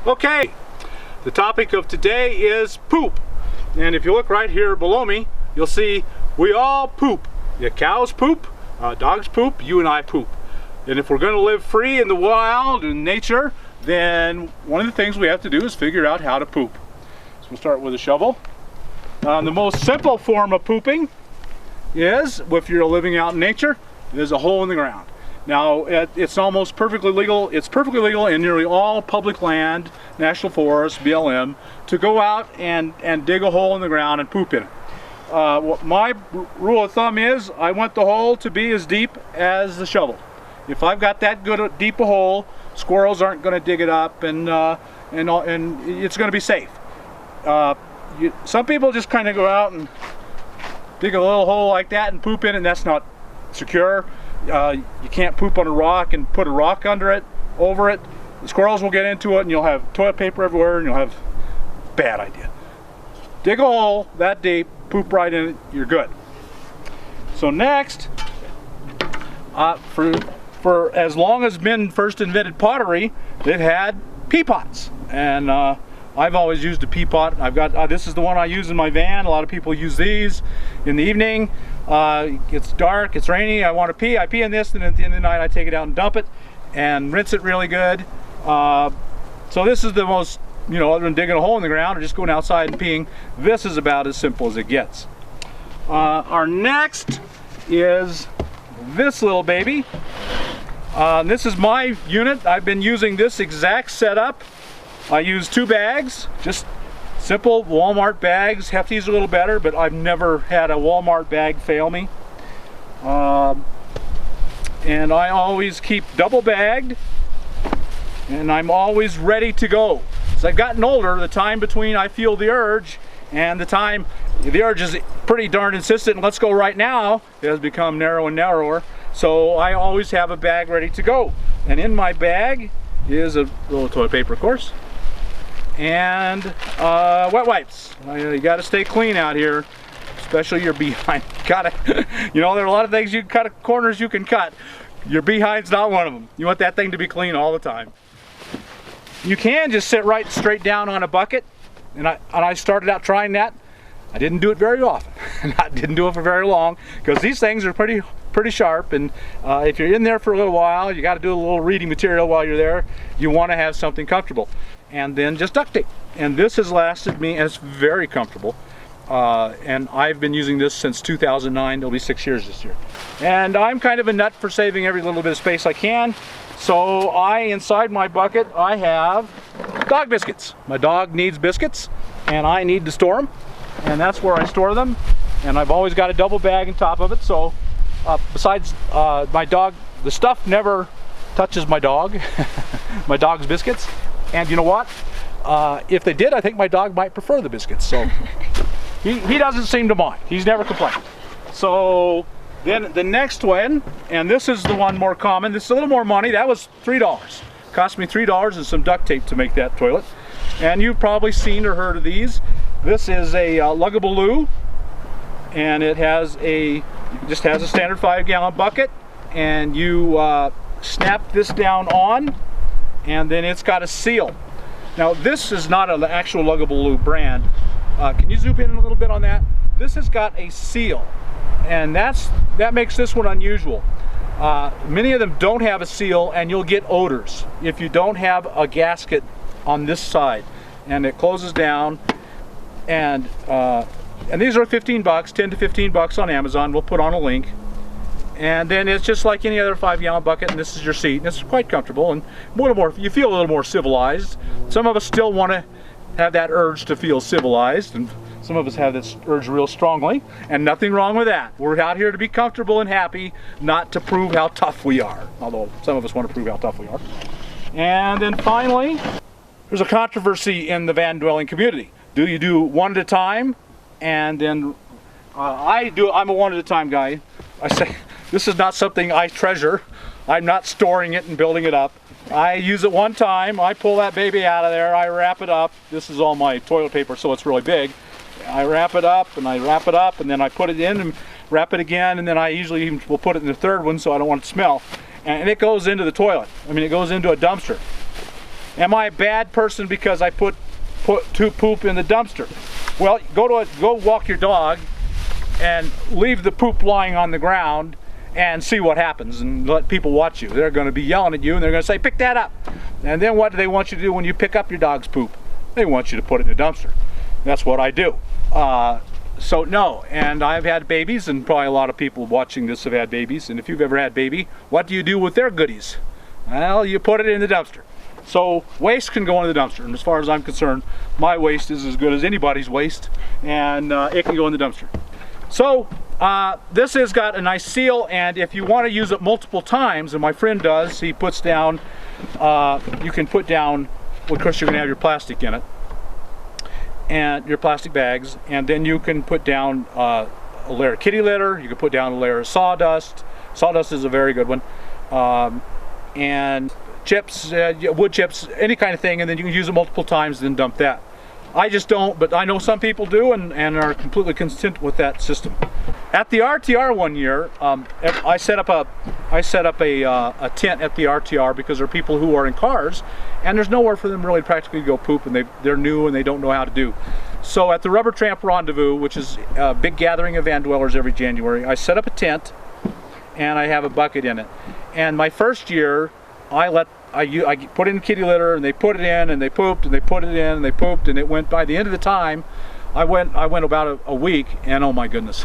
Okay, the topic of today is poop. And if you look right here below me, you'll see we all poop. The cows poop, dogs poop, you and I poop. And if we're going to live free in the wild, in nature, then one of the things we have to do is figure out how to poop. So we'll start with a shovel. The most simple form of pooping is, if you're living out in nature, there's a hole in the ground. Now, it's almost perfectly legal. It's perfectly legal in nearly all public land, national forests, BLM, to go out and dig a hole in the ground and poop in it. What my rule of thumb is, I want the hole to be as deep as the shovel. If I've got that good deep a hole, squirrels aren't going to dig it up, and it's going to be safe. Some people just kind of go out and dig a little hole like that and poop in it, and that's not secure. You can't poop on a rock and put a rock under it, over it. The squirrels will get into it and you'll have toilet paper everywhere and you'll have bad idea. Dig a hole that deep, poop right in it, you're good. So next, for as long as men first invented pottery, they've had pea pots. And I've always used a pea pot. I've got this is the one I use in my van. A lot of people use these in the evening. It's dark, it's rainy, I want to pee. I pee in this, and at the end of the night I take it out and dump it and rinse it really good. So this is the most, other than digging a hole in the ground or just going outside and peeing, this is about as simple as it gets. Our next is this little baby. This is my unit. I've been using this exact setup. I use 2 bags, just simple Walmart bags. Hefty's a little better, but I've never had a Walmart bag fail me. And I always keep double bagged, and I'm always ready to go. As I've gotten older, the time between I feel the urge and the urge is pretty darn insistent, and let's go right now, it has become narrow and narrower. So I always have a bag ready to go. And in my bag is a little toilet paper, of course, and wet wipes. You got to stay clean out here, especially your behind. Gotta, there are a lot of things you can cut, corners you can cut. Your behind's not one of them. You want that thing to be clean all the time. You can just sit right straight down on a bucket, and I started out trying that. I didn't do it very often, and I didn't do it for very long, because these things are pretty sharp, and if you're in there for a little while, you got to do a little reading material while you're there. You want to have something comfortable. And then just duct tape. And this has lasted me, and it's very comfortable. And I've been using this since 2009. It'll be 6 years this year. And I'm kind of a nut for saving every little bit of space I can. So inside my bucket, I have dog biscuits. My dog needs biscuits, and I need to store them. And that's where I store them. And I've always got a double bag on top of it. So besides my dog, the stuff never touches my dog, my dog's biscuits. And you know what? If they did, I think my dog might prefer the biscuits. So he doesn't seem to mind. He's never complained. So then the next one, and this is the one more common. This is a little more money. That was $3. Cost me $3 and some duct tape to make that toilet. And you've probably seen or heard of these. This is a luggable loo, and it just has a standard 5-gallon bucket, and you snap this down on, and then it's got a seal. Now this is not an actual luggable loo brand. Can you zoom in a little bit on that? This has got a seal, and that makes this one unusual. Many of them don't have a seal, and you'll get odors if you don't have a gasket on this side. And it closes down, and these are 15 bucks, 10 to 15 bucks on Amazon. We'll put on a link. And then it's just like any other 5-gallon bucket, and this is your seat, and it's quite comfortable, and you feel a little more civilized. Some of us still want to have that urge to feel civilized, and some of us have this urge real strongly, and nothing wrong with that. We're out here to be comfortable and happy, not to prove how tough we are, although some of us want to prove how tough we are. And then finally, there's a controversy in the van dwelling community. Do you do one at a time? And then I'm a one at a time guy. I say, this is not something I treasure. I'm not storing it and building it up. I use it one time, I pull that baby out of there, I wrap it up. This is all my toilet paper, so it's really big. I wrap it up, and then I put it in and wrap it again, and then I usually even will put it in the third one so I don't want it to smell. And it goes into the toilet. I mean, it goes into a dumpster. Am I a bad person because I put poop in the dumpster? Well, go walk your dog and leave the poop lying on the ground and see what happens, and let people watch you. They're going to be yelling at you, and they're going to say, pick that up. And then what do they want you to do when you pick up your dog's poop? They want you to put it in the dumpster. That's what I do. So no, and I've had babies, and probably a lot of people watching this have had babies, and if you've ever had baby, what do you do with their goodies? Well, you put it in the dumpster. So waste can go in the dumpster, and as far as I'm concerned, my waste is as good as anybody's waste, and it can go in the dumpster. So this has got a nice seal, and if you want to use it multiple times, and my friend does, he puts down, you can put down, well, of course you're going to have your plastic in it, and your plastic bags, and then you can put down a layer of kitty litter, you can put down a layer of sawdust. Sawdust is a very good one, and chips, wood chips, any kind of thing, and then you can use it multiple times, then dump that. I just don't, but I know some people do, and are completely content with that system. At the RTR one year, I set up a tent at the RTR because there are people who are in cars, and there's nowhere for them really practically to go poop, and they're new and they don't know how to do. So at the Rubber Tramp Rendezvous, which is a big gathering of van dwellers every January, I set up a tent, and I have a bucket in it. And my first year, I put in kitty litter, and they put it in, and they pooped, and they put it in, and they pooped, and it went, by the end of the time, I went about a week, and oh my goodness,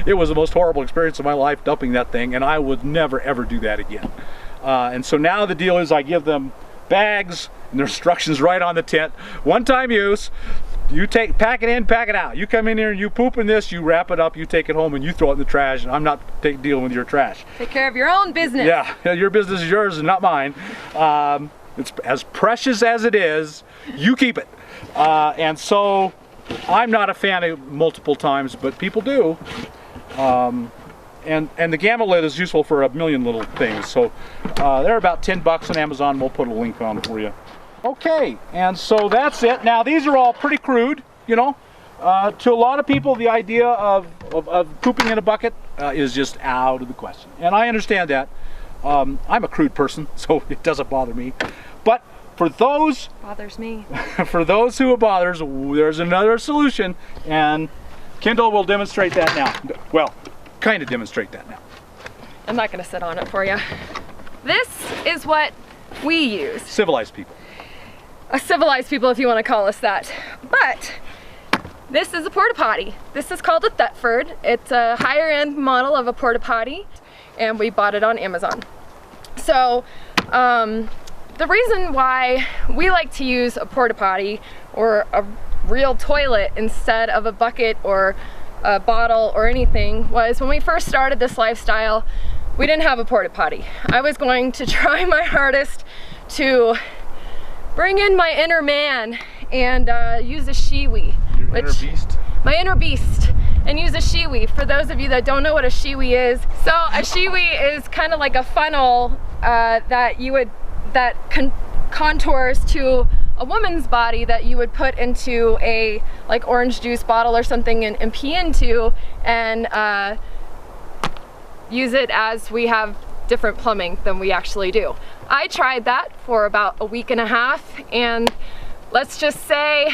it was the most horrible experience of my life dumping that thing, and I would never ever do that again. And so now the deal is I give them bags, and there's instructions right on the tent, one-time use. You pack it in, pack it out. You come in here and you poop in this, you wrap it up, you take it home, and you throw it in the trash, and I'm not dealing with your trash. Take care of your own business. Yeah, your business is yours and not mine. It's as precious as it is, you keep it. And so I'm not a fan of multiple times, but people do. And the Gamma lid is useful for a million little things. So they're about 10 bucks on Amazon. We'll put a link on for you. Okay, and so that's it. Now these are all pretty crude, you know. To a lot of people, the idea of pooping in a bucket is just out of the question. And I understand that. I'm a crude person, so it doesn't bother me. But for those... Bothers me. For those who it bothers, there's another solution, and Kendall will demonstrate that now. Well, kind of demonstrate that now. I'm not going to sit on it for you. This is what we use. Civilized people. Civilized people, if you want to call us that. But this is a porta potty. This is called a Thetford. It's a higher end model of a porta potty, and we bought it on Amazon. So the reason why we like to use a porta potty or a real toilet instead of a bucket or a bottle or anything was when we first started this lifestyle, we didn't have a porta potty. I was going to try my hardest to bring in my inner man and use a shiwi. Your inner beast? My inner beast. And use a shiwi. For those of you that don't know what a shiwi is, so a shiwi is kind of like a funnel that contours to a woman's body that you would put into a like orange juice bottle or something and pee into, and use it as we have different plumbing than we actually do. I tried that for about a week and a half, and let's just say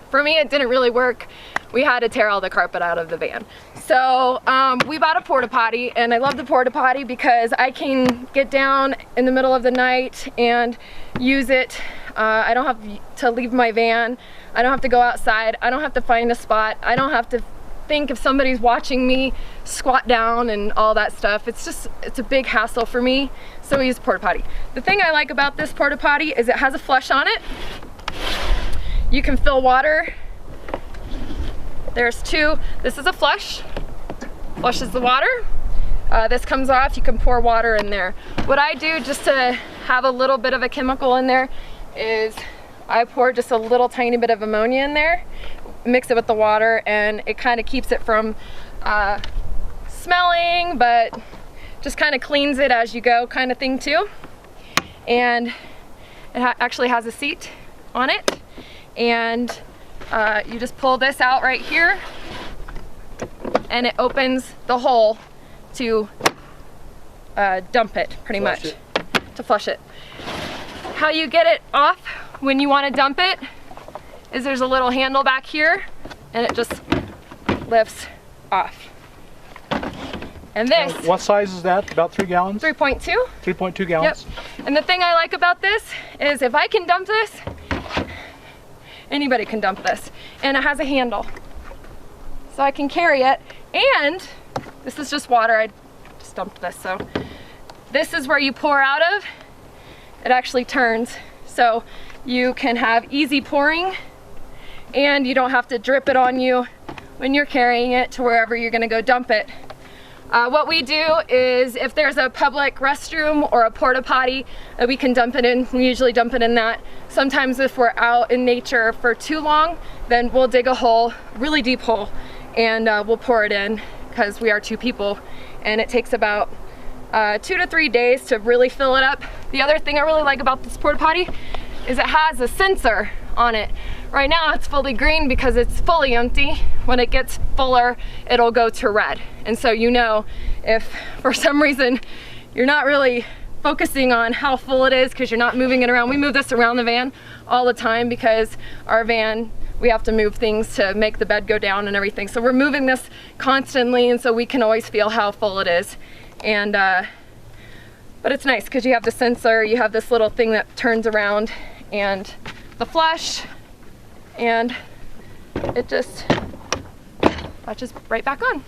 for me it didn't really work. We had to tear all the carpet out of the van. So we bought a porta potty, and I love the porta potty because I can get down in the middle of the night and use it. I don't have to leave my van. I don't have to go outside. I don't have to find a spot. I don't have to think if somebody's watching me squat down and all that stuff. It's a big hassle for me, so we use porta potty. The thing I like about this porta potty is it has a flush on it. You can fill water. There's two. This is a flush. Flushes the water. This comes off, you can pour water in there. What I do just to have a little bit of a chemical in there is I pour just a little tiny bit of ammonia in there, mix it with the water, and it kind of keeps it from smelling, but just kind of cleans it as you go kind of thing too. And it actually has a seat on it, and you just pull this out right here, and it opens the hole to dump it, pretty much, to flush it. how you get it off when you want to dump it is there's a little handle back here and it just lifts off. And this, what size is that? About 3 gallons? 3.2. 3.2 gallons? Yep. And the thing I like about this is if I can dump this, anybody can dump this. And it has a handle. So I can carry it. And this is just water. I just dumped this. So this is where you pour out of. It actually turns. So you can have easy pouring and you don't have to drip it on you when you're carrying it to wherever you're gonna go dump it. What we do is if there's a public restroom or a porta potty that we can dump it in, we usually dump it in that. Sometimes if we're out in nature for too long, then we'll dig a hole, really deep hole, and we'll pour it in because we are 2 people. And it takes about 2 to 3 days to really fill it up. The other thing I really like about this porta potty is it has a sensor on it. Right now it's fully green because it's fully empty. When it gets fuller, it'll go to red. And so you know if for some reason you're not really focusing on how full it is because you're not moving it around. We move this around the van all the time because our van, we have to move things to make the bed go down and everything. So we're moving this constantly and so we can always feel how full it is. And but it's nice because you have the sensor, you have this little thing that turns around and the flush, and it just flushes right back on.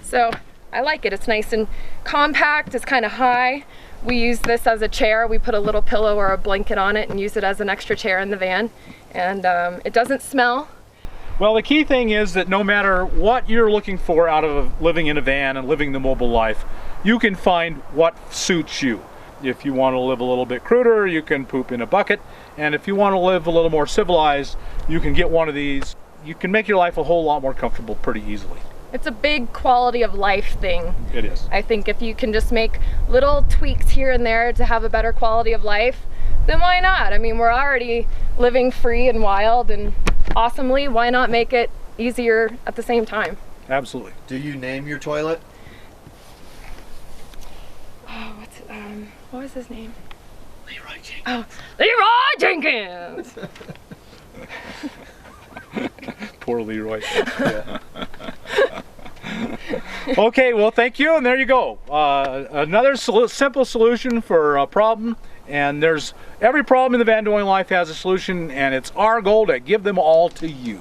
So I like it. It's nice and compact. It's kind of high. We use this as a chair. We put a little pillow or a blanket on it and use it as an extra chair in the van. And it doesn't smell. Well, the key thing is that no matter what you're looking for out of living in a van and living the mobile life, you can find what suits you. If you want to live a little bit cruder, you can poop in a bucket. And if you want to live a little more civilized, you can get one of these. You can make your life a whole lot more comfortable pretty easily. It's a big quality of life thing. It is. I think if you can just make little tweaks here and there to have a better quality of life, then why not? I mean, we're already living free and wild and awesomely. Why not make it easier at the same time? Absolutely. Do you name your toilet? Oh, what was his name? Leroy Jenkins. Oh, Leroy Jenkins! Poor Leroy. Yeah. Okay, well, thank you, and there you go. Another simple solution for a problem, and every problem in the van doing life has a solution, and it's our goal to give them all to you.